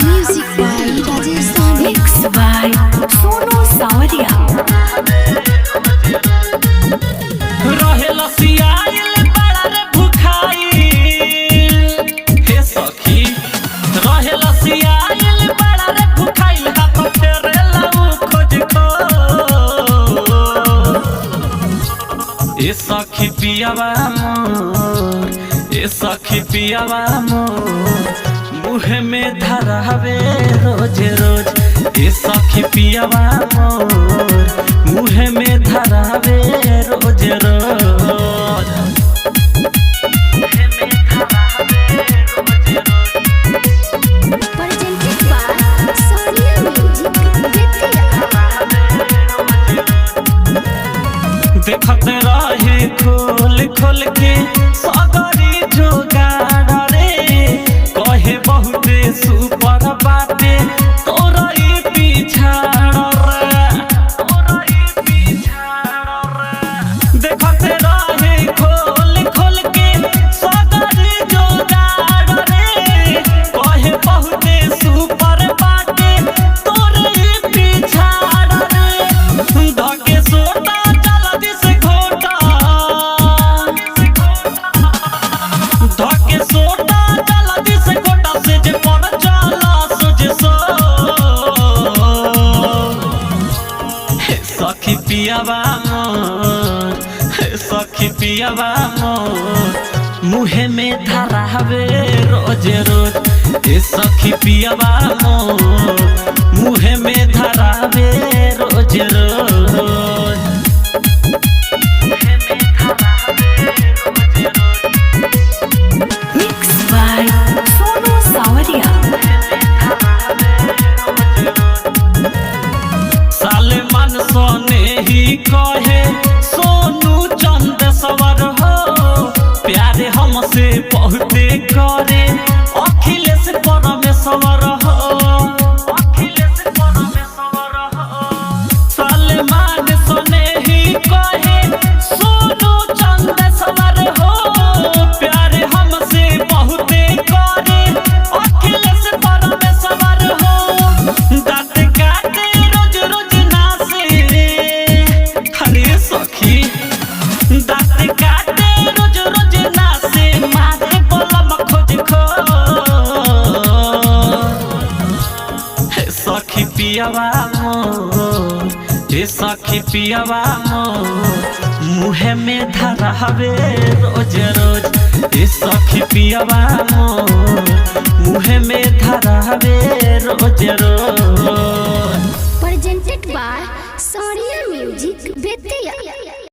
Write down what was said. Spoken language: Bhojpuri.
Music by Rajasthan, mixed by Sonu Sawadia. रहेला सियाइल बड़ा रे भुखाइल हे सखी रहेला सियाइल बड़ा रे भुखाइल हाथ फेरेला उ खोज खो ए सखी पियावा मोर ए सखी पियावा मोर मुहे में धरावे रोज रोज ए सखी पियावा मोर मुहे में धरावे रोज रोज Presented by Sonia Music, Bettiya. देखत रहे खोल खोल के सगरी जोगाड़ रे कहे बहुते सुपर बाटे तोरा ई पिछाड़ रे तोरा ई पिछाड़ रे देखत रहे खोल खोल के सगरी जोगाड़ रे कहे बहुते सुपर बाटे तोरा ई पिछाड़ रे धके सोटा चला दिस घोटा धके सोटा चला दिस घोटा से जे पर चला सुज सो हे सखी पियावा मोर हे सखी पियावा मोर मुहे में धरावे रोज रोज हे सखी पियावा मोर मुहे में धरावे रोज रोज Mixed by Sonu Sawadia. साले मन सोने ही कहे सोनू चंद सवर हो प्यारे हमसे बहुते करे अखिलेश परमेश्वर हो अखिलेश परमेश्वर हो साले मन सोने ही कहे सोनू चंद सवर हो प्यारे हमसे बहुते करे अखिलेश परमेश्वर हो दांत काटे रोज रोज नासे हरे सखी दांत काटे रोज रोज नासे मारे बलम खोज खो हे सखी पियावा मोर हे सखी पियावा मोर मुहे में धरावे रोज रोज हे सखी पियावा मोर मुहे में धरावे रोज रोज Presented by Sonia Music, Bettiya.